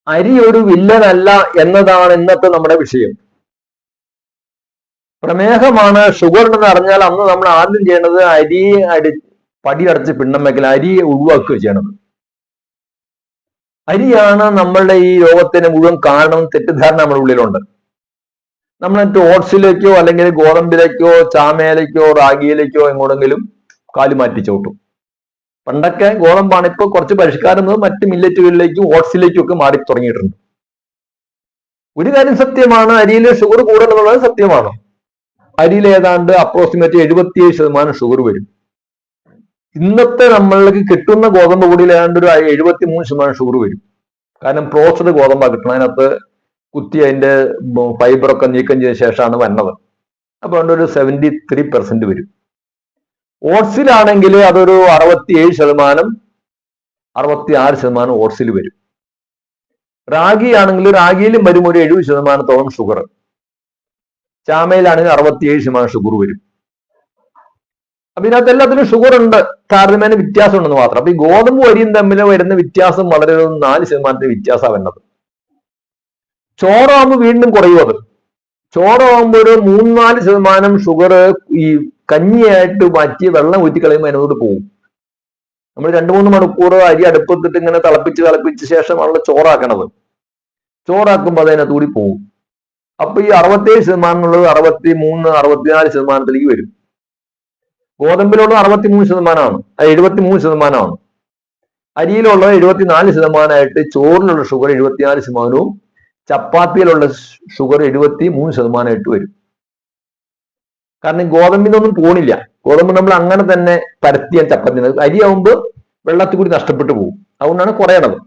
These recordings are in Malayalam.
അരി ഒരു വില്ലനല്ല എന്നതാണ് ഇന്നത്തെ നമ്മുടെ വിഷയം. പ്രമേഹമാണ്, ഷുഗർ ഉണ്ടെന്ന് അറിഞ്ഞാൽ അന്ന് നമ്മൾ ആദ്യം ചെയ്യേണ്ടത് അരി പടിയടച്ച് പിണ്ണം വെക്കൽ, അരി ഒഴിവാക്കുക ചെയ്യണത്. അരിയാണ് നമ്മളുടെ ഈ രോഗത്തിന് മുഴുവൻ കാരണം. തെറ്റിദ്ധാരണ നമ്മുടെ ഉള്ളിലുണ്ട്. നമ്മൾ ഓട്സിലേക്കോ അല്ലെങ്കിൽ ഗോതമ്പിലേക്കോ ചാമയിലേക്കോ റാഗിയിലേക്കോ എങ്ങോടെങ്കിലും കാല് മാറ്റി ചവിട്ടും. പണ്ടൊക്കെ ഗോതമ്പാണ്, ഇപ്പൊ കുറച്ച് പരിഷ്കാരം മറ്റ് മില്ലറ്റുകളിലേക്കും ഓട്സിലേക്കും ഒക്കെ മാറി തുടങ്ങിയിട്ടുണ്ട്. ഒരു കാര്യം സത്യമാണ്, അരിയിൽ ഷുഗർ കൂടുതലുള്ളത് സത്യമാണ്. അരിയിൽ ഏതാണ്ട് അപ്രോക്സിമേറ്റ് 77% ഷുഗർ വരും. ഇന്നത്തെ നമ്മൾക്ക് കിട്ടുന്ന ഗോതമ്പ് പൊടിയിൽ ഏതാണ്ട് ഒരു 73% ഷുഗർ വരും. കാരണം പ്രോസസ്ഡ് ഗോതമ്പാണ് കിട്ടണം. അതിനകത്ത് കുത്തി അതിന്റെ ഫൈബറൊക്കെ നീക്കം ചെയ്ത ശേഷമാണ് വന്നത്. അപ്പൊ അതുകൊണ്ട് ഒരു 73% വരും. ഓട്സിലാണെങ്കിൽ അതൊരു 67%, 66% ഓട്സിൽ വരും. റാഗി ആണെങ്കിൽ റാഗിയിലും വരും ഒരു 70%തോളം ഷുഗർ. ചാമയിലാണെങ്കിൽ 67% ഷുഗർ വരും. അപ്പൊ ഇതിനകത്ത് എല്ലാത്തിനും ഷുഗർ ഉണ്ട്, താരതമ്യേന വ്യത്യാസം ഉണ്ടെന്ന് മാത്രം. അപ്പൊ ഈ ഗോതമ്പ് അരിയും തമ്മിൽ വരുന്ന വ്യത്യാസം വളരെ 4% വ്യത്യാസമാണ് വരുന്നത്. ചോറാകുമ്പോൾ വീണ്ടും കുറയും. അത് ചോറാകുമ്പോൾ ഒരു 3-4% ഷുഗർ ഈ കഞ്ഞിയായിട്ട് മാറ്റി വെള്ളം ഊറ്റി കളയുമ്പോൾ അതിനോട് പോകും. നമ്മൾ 2-3 മണിക്കൂർ അരി അടുപ്പത്തിട്ട് ഇങ്ങനെ തിളപ്പിച്ച ശേഷമാണല്ലോ ചോറാക്കണത്. ചോറാക്കുമ്പോൾ അതിനകത്ത് കൂടി പോകും. അപ്പൊ ഈ 67% എന്നുള്ളത് 63-64%ത്തിലേക്ക് വരും. ഗോതമ്പിലുള്ള 63%, 73%. അരിയിലുള്ളത് 74%, ചോറിലുള്ള ഷുഗർ 74%, ചപ്പാത്തിയിലുള്ള ഷുഗർ 73% വരും. കാരണം ഗോതമ്പിനൊന്നും പോണില്ല. ഗോതമ്പ് നമ്മൾ അങ്ങനെ തന്നെ പരത്തിയാൻ ചപ്പാത്തി, അരിയാവുമ്പോൾ വെള്ളത്തിൽ കൂടി നഷ്ടപ്പെട്ടു പോകും. അതുകൊണ്ടാണ് കുറയണത്.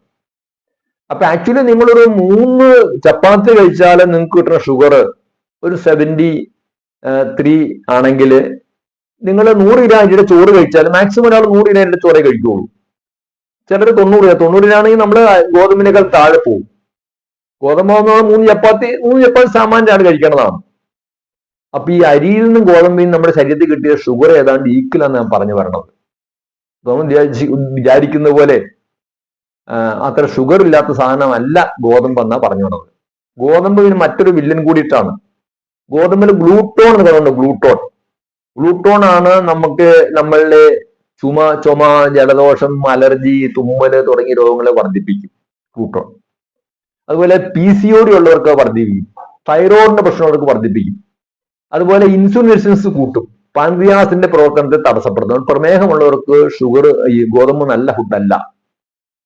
അപ്പൊ ആക്ച്വലി നിങ്ങളൊരു 3 ചപ്പാത്തി കഴിച്ചാൽ നിങ്ങൾക്ക് കിട്ടുന്ന ഷുഗർ ഒരു 73 ആണെങ്കിൽ നിങ്ങൾ 100 ഗ്രാം അരിയുടെ ചോറ് കഴിച്ചാൽ മാക്സിമം ഒരാൾ 100 ഗ്രാം അരിയുടെ ചോറേ കഴിക്കുള്ളൂ. ചിലർ 90 നമ്മൾ ഗോതമ്പിനേക്കാൾ താഴെ പോകും. ഗോതമ്പ് 3 ചപ്പാത്തി സാമാന്യമാണ് കഴിക്കേണ്ടതാണ്. അപ്പൊ ഈ അരിയിൽ നിന്നും ഗോതമ്പിൽ നിന്നും നമ്മുടെ ശരീരത്തിൽ കിട്ടിയ ഷുഗർ ഏതാണ്ട് ഈക്വലാന്ന് ഞാൻ പറഞ്ഞു വരണത്. നമ്മൾ വിചാരിക്കുന്ന പോലെ അത്ര ഷുഗർ ഇല്ലാത്ത സാധനമല്ല ഗോതമ്പ് എന്നാ പറഞ്ഞു വന്നത്. ഗോതമ്പിന് മറ്റൊരു വില്ലൻ കൂടിയിട്ടാണ്. ഗോതമ്പിൽ ഗ്ലൂട്ടോൺ എന്ന് പറയുന്നുണ്ട്. ഗ്ലൂട്ടോൺ ആണ് നമുക്ക് നമ്മളുടെ ചുമ, ജലദോഷം, അലർജി, തുമ്മല് തുടങ്ങിയ രോഗങ്ങളെ വർദ്ധിപ്പിക്കും ഗ്ലൂട്ടോൺ. അതുപോലെ PCOD ഉള്ളവർക്ക് വർദ്ധിപ്പിക്കും. തൈറോയിഡിന്റെ പ്രശ്നമുള്ളവർക്ക് വർദ്ധിപ്പിക്കും. അതുപോലെ ഇൻസുലിൻ റെസിസ്റ്റൻസ് കൂട്ടും. പാൻക്രിയാസിന്റെ പ്രവർത്തനത്തെ തടസ്സപ്പെടുത്തും. പ്രമേഹമുള്ളവർക്ക് ഷുഗർ, ഈ ഗോതമ്പ് നല്ല ഫുഡല്ല.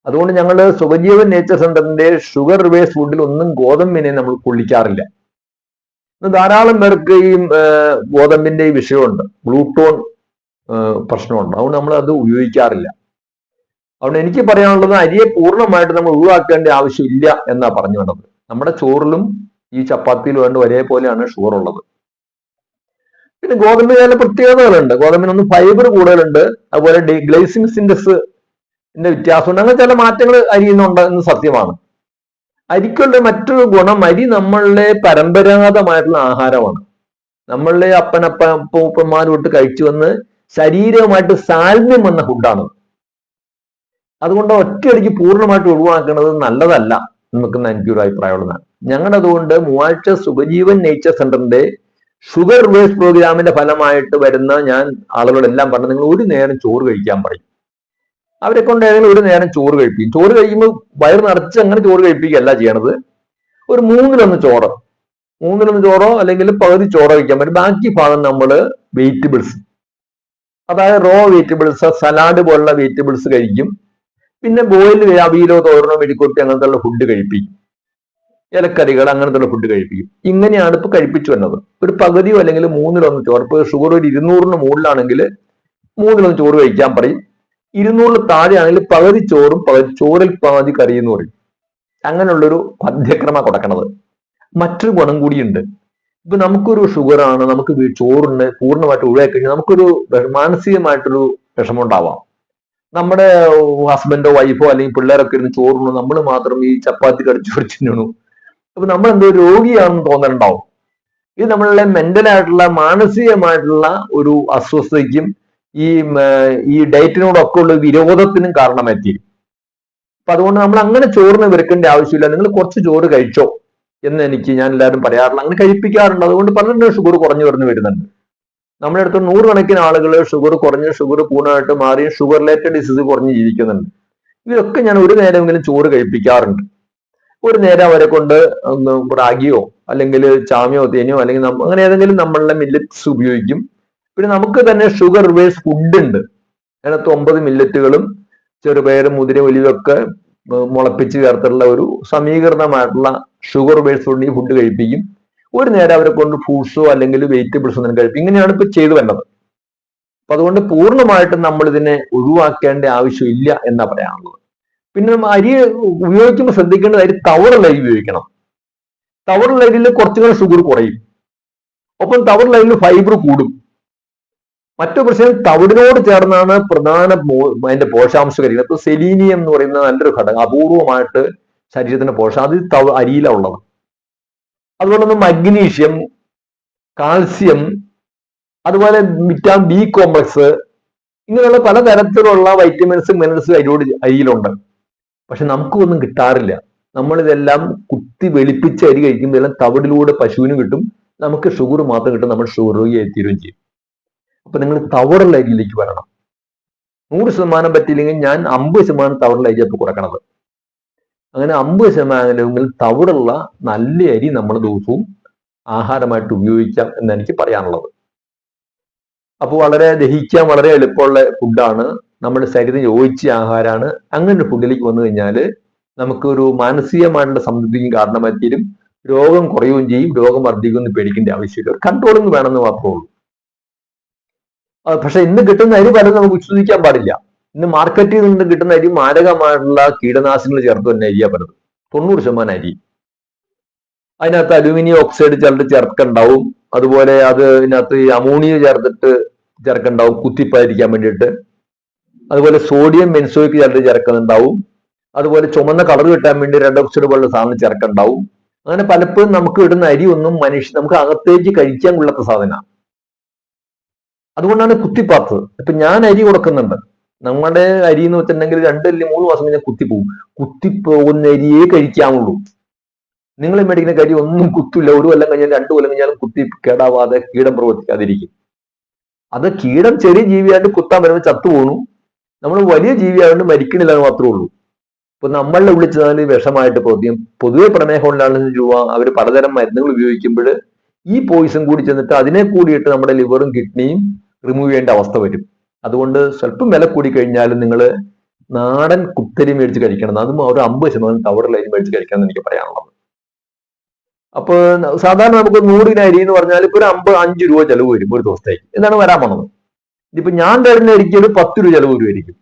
അതുകൊണ്ട് ഞങ്ങൾ സുഖജീവൻ നേച്ചർ സെന്ററിന്റെ ഷുഗർ റിവേഴ്സ് ഫുഡിൽ ഒന്നും ഗോതമ്പിനെ നമ്മൾ കൊള്ളിക്കാറില്ല. ധാരാളം പേർക്ക് ഈ ഗോതമ്പിന്റെ ഈ വിഷയമുണ്ട്, ഗ്ലൂട്ടോൺ പ്രശ്നമുണ്ട്. അതുകൊണ്ട് നമ്മൾ അത് ഉപയോഗിക്കാറില്ല. അതുകൊണ്ട് എനിക്ക് പറയാനുള്ളത് അരിയെ പൂർണ്ണമായിട്ട് നമ്മൾ ഒഴിവാക്കേണ്ട ആവശ്യമില്ല എന്നാ പറഞ്ഞു വേണ്ടത്. നമ്മുടെ ചോറിലും ഈ ചപ്പാത്തിയിലും വേണ്ട ഒരേപോലെയാണ് ഷുഗർ ഉള്ളത്. പിന്നെ ഗോതമ്പിന് ചില പ്രത്യേകതകളുണ്ട്. ഗോതമ്പിനൊന്ന് ഫൈബർ കൂടുതലുണ്ട്. അതുപോലെ ഗ്ലൈസിമിക് ഇൻഡെക്സിന്റെ വ്യത്യാസമുണ്ട്. അങ്ങനെ ചില മാറ്റങ്ങൾ അരിയുന്നുണ്ട് എന്ന് സത്യമാണ്. അരിക്കുള്ള മറ്റൊരു ഗുണം, അരി നമ്മളുടെ പരമ്പരാഗതമായിട്ടുള്ള ആഹാരമാണ്. നമ്മളുടെ അപ്പന്മാർ തൊട്ട് കഴിച്ചു വന്ന് ശരീരവുമായിട്ട് സാൽമ്യം വന്ന ഫുഡാണ്. അതുകൊണ്ട് ഒറ്റയടിക്ക് പൂർണ്ണമായിട്ട് ഒഴിവാക്കുന്നത് നല്ലതല്ല എന്നൊക്കെ എനിക്കൊരു അഭിപ്രായമുള്ളതാണ്. ഞങ്ങളുടെ അതുകൊണ്ട് മൂവാഴ്ച സുഖജീവൻ നേച്ചർ സെന്ററിന്റെ ഷുഗർ റിവേഴ്സ് പ്രോഗ്രാമിന്റെ ഫലമായിട്ട് വരുന്ന ഞാൻ ആളുകളെല്ലാം പറഞ്ഞു, നിങ്ങൾ ഒരു നേരം ചോറ് കഴിക്കാൻ പറയും. അവരെ കൊണ്ട് ഏതെങ്കിലും ഒരു നേരം ചോറ് കഴിപ്പിക്കും. ചോറ് കഴിക്കുമ്പോൾ വയറ് നിറച്ച് അങ്ങനെ ചോറ് കഴിപ്പിക്കുകയല്ല ചെയ്യണത്. ഒരു 1/3 ചോറോ അല്ലെങ്കിൽ പകുതി ചോറോ കഴിക്കാൻ പറ്റും. ബാക്കി ഭാഗം നമ്മൾ വെജിറ്റബിൾസ്, അതായത് റോ വെജിറ്റബിൾസ്, സലാഡ് പോലുള്ള വെജിറ്റബിൾസ് കഴിക്കും. പിന്നെ ബോയിൽഡ് അവിയലോ തോരനോ മെഴുക്കുവരട്ടി അങ്ങനത്തെ ഫുഡ് കഴിപ്പിക്കും. ഇലക്കറികൾ അങ്ങനത്തെ ഫുഡ് കഴിപ്പിക്കും. ഇങ്ങനെയാണ് ഇപ്പൊ കഴിപ്പിച്ചു വന്നത്. ഒരു പകുതിയോ അല്ലെങ്കിൽ 1/3 ചോറ്. ഇപ്പൊ ഷുഗർ ഒരു 200ന് മുകളിലാണെങ്കിൽ 1/3 ചോറ് കഴിക്കാൻ പറയും. 200 താഴെ ആണെങ്കിൽ പകുതി ചോറും ചോറിൽ പാതി കറി എന്ന് പറയും. അങ്ങനെയുള്ളൊരു പദ്യക്രമ കൊടുക്കണത്. മറ്റൊരു ഗുണം കൂടിയുണ്ട്. ഇപ്പൊ നമുക്കൊരു ഷുഗറാണ്, നമുക്ക് ചോറിന് പൂർണ്ണമായിട്ട് ഒഴിവാക്കി കഴിഞ്ഞാൽ നമുക്കൊരു മാനസികമായിട്ടൊരു വിഷമം ഉണ്ടാവാം. നമ്മുടെ ഹസ്ബൻഡോ വൈഫോ അല്ലെങ്കിൽ പിള്ളേരൊക്കെ ഇരുന്ന് ചോറുണ്ണു, നമ്മൾ മാത്രം ഈ ചപ്പാത്തി കടിച്ചു തിന്നണു. അപ്പൊ നമ്മൾ എന്തോ രോഗിയാണെന്ന് തോന്നലുണ്ടാവും. ഇത് നമ്മളുടെ മെന്റലായിട്ടുള്ള മാനസികമായിട്ടുള്ള ഒരു അസ്വസ്ഥതയ്ക്കും ഈ ഡയറ്റിനോടൊക്കെ ഉള്ള വിരോധത്തിനും കാരണമായിത്തീരും. അപ്പൊ അതുകൊണ്ട് നമ്മൾ അങ്ങനെ ചോറിന് വെറുക്കേണ്ട ആവശ്യമില്ല. നിങ്ങൾ കുറച്ച് ചോറ് കഴിച്ചോ എന്ന് ഞാൻ എല്ലാവരും പറയാറില്ല, അങ്ങനെ കഴിപ്പിക്കാറുണ്ട്. അതുകൊണ്ട് പലരുടെ ഷുഗർ കുറഞ്ഞു വരുന്നുണ്ട്. നമ്മുടെ അടുത്ത് 100 കണക്കിന് ആളുകൾ ഷുഗർ കുറഞ്ഞ് ഷുഗർ പൂർണ്ണമായിട്ട് മാറി ഷുഗർ റിലേറ്റഡ് ഡിസീസ് കുറഞ്ഞ് ജീവിക്കുന്നുണ്ട്. ഇവരൊക്കെ ഞാൻ ഒരു നേരമെങ്കിലും ചോറ് കഴിപ്പിക്കാറുണ്ട്. ഒരു നേരം അവരെ കൊണ്ട് റാഗിയോ അല്ലെങ്കിൽ ചാമയോ തേനയോ അല്ലെങ്കിൽ അങ്ങനെ ഏതെങ്കിലും നമ്മളുടെ മില്ലറ്റ്സ് ഉപയോഗിക്കും. പിന്നെ നമുക്ക് തന്നെ ഷുഗർ ബേസ് ഫുഡ് ഉണ്ട്. അതിനകത്ത് 9 മില്ലറ്റുകളും ചെറുപയറും മുതിരയും ഒലിവൊക്കെ മുളപ്പിച്ച് ചേർത്തിട്ടുള്ള ഒരു സമീകൃതമായിട്ടുള്ള ഷുഗർ ബേസ് ഫുഡ് ഈ ഫുഡ് കഴിപ്പിക്കും. ഒരു നേരം അവരെ കൊണ്ട് ഫ്രൂട്ട്സോ അല്ലെങ്കിൽ വെജിറ്റബിൾസോ ഒന്നും കഴിപ്പിക്കും. ഇങ്ങനെയാണ് ഇപ്പൊ ചെയ്തു വരുന്നത്. അപ്പൊ അതുകൊണ്ട് പൂർണ്ണമായിട്ടും നമ്മൾ ഇതിനെ ഒഴിവാക്കേണ്ട ആവശ്യമില്ല എന്നാ പറയാനുള്ളത്. പിന്നെ അരി ഉപയോഗിക്കുമ്പോൾ ശ്രദ്ധിക്കേണ്ടത് അരി തവിടുള്ള അരി ഉപയോഗിക്കണം. തവിടുള്ള അരിയിൽ കുറച്ചുകൂടെ ഷുഗർ കുറയും, ഒപ്പം തവിടുള്ള അരിയിൽ ഫൈബർ കൂടും. മറ്റൊരു പ്രശ്നം തവിടിനോട് ചേർന്നാണ് അതിന്റെ പോഷകാംശ കരികൾ. ഇപ്പൊ സെലീനിയം എന്ന് പറയുന്ന നല്ലൊരു ഘടകം, അപൂർവമായിട്ട് ശരീരത്തിന്റെ പോഷകം, അത് അരിയിലാണ് ഉള്ളത്. അതുപോലെ തന്നെ മഗ്നീഷ്യം, കാൽസ്യം, അതുപോലെ വിറ്റാമിൻ ബി കോംപ്ലക്സ്, ഇങ്ങനെയുള്ള പലതരത്തിലുള്ള വൈറ്റമിൻസും മിനറൽസും അരിയിലുണ്ട്. പക്ഷെ നമുക്കൊന്നും കിട്ടാറില്ല. നമ്മളിതെല്ലാം കുത്തി വെളുപ്പിച്ച അരി കഴിക്കുമ്പോൾ എല്ലാം തവിടിലൂടെ പശുവിന് കിട്ടും, നമുക്ക് ഷുഗർ മാത്രം കിട്ടും, നമ്മൾ ഷുഗർ രോഗിയായി തീരുകയും ചെയ്യും. അപ്പൊ നിങ്ങൾ തവിടുള്ള അരിയിലേക്ക് വരണം. 100% പറ്റിയില്ലെങ്കിൽ ഞാൻ 50% തവിടുള്ള അരി അപ്പൊ കുറക്കണത്. അങ്ങനെ 50% തവിടുള്ള നല്ല അരി നമ്മൾ ദിവസവും ആഹാരമായിട്ട് ഉപയോഗിക്കാം എന്ന് എനിക്ക് പറയാനുള്ളത്. അപ്പോൾ വളരെ ദഹിക്കാൻ വളരെ എളുപ്പമുള്ള ഫുഡാണ്, നമ്മുടെ ശരീരത്തിന് യോജിച്ച ആഹാരമാണ്. അങ്ങനെ ഒരു ഫുഡിലേക്ക് വന്നു കഴിഞ്ഞാൽ നമുക്കൊരു മാനസികമായിട്ടുള്ള സംതൃപ്തിക്കും കാരണമായി തീരും. രോഗം കുറയുകയും ചെയ്യും, രോഗം വർദ്ധിക്കുമെന്ന് പേടിക്കേണ്ട ആവശ്യമില്ല. കൺട്രോളിങ് വേണമെന്ന് മാത്രമേ ഉള്ളൂ. പക്ഷെ ഇന്ന് കിട്ടുന്ന അരി പലതും നമുക്ക് വിശ്വസിക്കാൻ പാടില്ല. ഇന്ന് മാർക്കറ്റിൽ നിന്ന് കിട്ടുന്ന അരി മാരകമായിട്ടുള്ള കീടനാശിനികൾ ചേർത്ത് തന്നെ അരിയാ പലതും. 90% അരി അതിനകത്ത് അലൂമിനിയം ഓക്സൈഡ് ചിലർ ചേർക്കുണ്ടാവും. അതുപോലെ അതിനകത്ത് അമോണിയ ചേർക്കുണ്ടാവും കുത്തിപ്പായിരിക്കാൻ വേണ്ടിയിട്ട്. അതുപോലെ സോഡിയം ബെൻസോയിക് ചിലർ ചേർക്കുന്നുണ്ടാവും. അതുപോലെ ചുമന്ന കളർ കിട്ടാൻ വേണ്ടി റെഡ് ഓക്സൈഡ് പോലുള്ള സാധനം ചേർക്കുന്നുണ്ടാവും. അങ്ങനെ പലപ്പോഴും നമുക്ക് ഇടുന്ന അരി ഒന്നും നമുക്ക് അകത്തേക്ക് കഴിക്കാൻ കൊള്ളാത്ത സാധനമാണ്. അതുകൊണ്ടാണ് കുത്തിപ്പാത്തത്. ഇപ്പൊ ഞാൻ അരി കൊടുക്കുന്നുണ്ട്. നമ്മുടെ അരി എന്ന് വെച്ചിട്ടുണ്ടെങ്കിൽ 2 അല്ലെങ്കിൽ 3 മാസം കഴിഞ്ഞാൽ കുത്തിപ്പോകും. കുത്തിപ്പോകുന്ന അരിയേ കഴിക്കാമുള്ളൂ. നിങ്ങൾ മേടിക്കുന്ന അരി ഒന്നും കുത്തില്ല. 1 കൊല്ലം കഴിഞ്ഞാൽ 2 കൊല്ലം കഴിഞ്ഞാലും കുത്തി കേടാവാതെ കീടം പ്രവർത്തിക്കാതിരിക്കും. അത് കീടം ചെറിയ ജീവിയായിട്ട് കുത്താൻ വരുമ്പോൾ ചത്തുപോകണു. നമ്മൾ വലിയ ജീവിയായതുകൊണ്ട് മരിക്കണില്ല എന്ന് മാത്രമേ ഉള്ളൂ. ഇപ്പൊ നമ്മളുടെ ഉള്ളിൽ ചെന്നാൽ വിഷമായിട്ട് പ്രവർത്തിക്കും. പൊതുവെ പ്രമേഹം ഉണ്ടാകുന്ന അവർ പലതരം മരുന്നുകൾ ഉപയോഗിക്കുമ്പോൾ ഈ പോയിസൺ കൂടി ചെന്നിട്ട് അതിനെ കൂടിയിട്ട് നമ്മുടെ ലിവറും കിഡ്നിയും റിമൂവ് ചെയ്യേണ്ട അവസ്ഥ വരും. അതുകൊണ്ട് സ്വല്പം വില കൂടി കഴിഞ്ഞാലും നിങ്ങൾ നാടൻ കുത്തരി മേടിച്ച് കഴിക്കണം. അതും ഒരു 50% തവിടുള്ള അരി മേടിച്ച് കഴിക്കണം എന്ന് എനിക്ക് പറയാനുള്ളത്. അപ്പൊ സാധാരണ നമുക്ക് 100 അരി എന്ന് പറഞ്ഞാൽ ഇപ്പൊ ഒരു 5 രൂപ ചെലവ് വരും ഒരു ദിവസത്തേക്ക്. എന്താണ് വരാൻ പോകുന്നത്? ഇതിപ്പോ ഞാൻ തരുന്ന അരിക്ക് ഒരു 10 രൂപ ചെലവ് വരുമായിരിക്കും.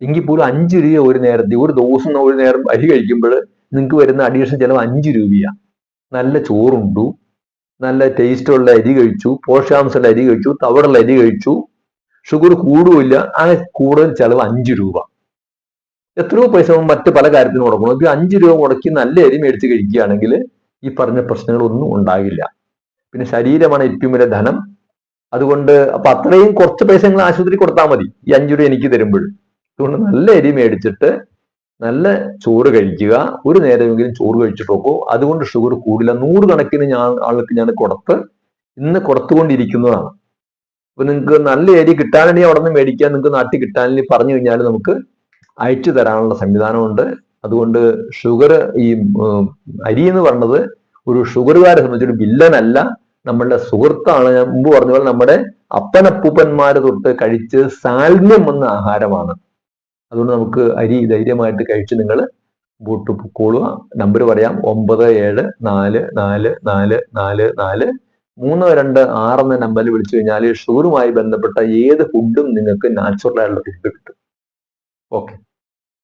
എങ്കിൽ പോലും 5 രൂപ ഒരു നേരത്തെ ഒരു ദിവസം ഒരു നേരം അരി കഴിക്കുമ്പോൾ നിങ്ങൾക്ക് വരുന്ന അഡീഷണൽ ചെലവ് 5 രൂപയാണ്. നല്ല ചോറുണ്ടു, നല്ല ടേസ്റ്റുള്ള അരി കഴിച്ചു, പോഷകാംശമുള്ള അരി കഴിച്ചു, തവിടുള്ള അരി കഴിച്ചു, ഷുഗർ കൂടുമില്ല. ആ കൂടുതൽ ചെലവ് 5 രൂപ. എത്രയോ പൈസ മറ്റ് പല കാര്യത്തിനും മുടക്കണം. ഇപ്പൊ 5 രൂപ മുടക്കി നല്ല അരി മേടിച്ച് കഴിക്കുകയാണെങ്കിൽ ഈ പറഞ്ഞ പ്രശ്നങ്ങളൊന്നും ഉണ്ടാകില്ല. പിന്നെ ശരീരമാണ് ഏറ്റവും വലിയ ധനം. അതുകൊണ്ട് അപ്പൊ അത്രയും കുറച്ച് പൈസ നിങ്ങൾ ആശുപത്രി കൊടുത്താൽ മതി ഈ 5 രൂപ എനിക്ക് തരുമ്പോൾ. അതുകൊണ്ട് നല്ല അരി മേടിച്ചിട്ട് നല്ല ചോറ് കഴിക്കുക. ഒരു നേരമെങ്കിലും ചോറ് കഴിച്ചിട്ട് നോക്കൂ. അതുകൊണ്ട് ഷുഗർ കൂടില്ല. 100 കണക്കിന് ആൾക്ക് ഞാൻ ഇന്ന് കൊടുത്തുകൊണ്ടിരിക്കുന്നതാണ്. അപ്പൊ നിങ്ങൾക്ക് നല്ല അരി കിട്ടാനുണ്ടെങ്കിൽ അവിടെ നിന്ന് മേടിക്കാൻ, നിങ്ങൾക്ക് നാട്ടിൽ കിട്ടാനെങ്കിൽ പറഞ്ഞു കഴിഞ്ഞാൽ നമുക്ക് അയച്ചു തരാനുള്ള സംവിധാനമുണ്ട്. അതുകൊണ്ട് ഷുഗർ ഈ അരി എന്ന് പറഞ്ഞത് ഒരു ഷുഗറുകാരെ സംബന്ധിച്ചൊരു വില്ലനല്ല, നമ്മളുടെ സുഹൃത്താണ്. ഞാൻ മുമ്പ് പറഞ്ഞ പോലെ നമ്മുടെ അപ്പനപ്പൂപ്പന്മാര് തൊട്ട് കഴിച്ച് സാൽമ്യം വന്ന ആഹാരമാണ്. അതുകൊണ്ട് നമുക്ക് അരി ധൈര്യമായിട്ട് കഴിച്ച് നിങ്ങൾ മുമ്പോട്ട് പൊക്കോളുക. നമ്പർ പറയാം: 9744444326 എന്ന നമ്പറിൽ വിളിച്ചു കഴിഞ്ഞാൽ ഷുഗറുമായി ബന്ധപ്പെട്ട ഏത് ഫുഡും നിങ്ങൾക്ക് നാച്ചുറൽ ആയിട്ടുള്ള ഫുഡ് കിട്ടും. ഓക്കെ.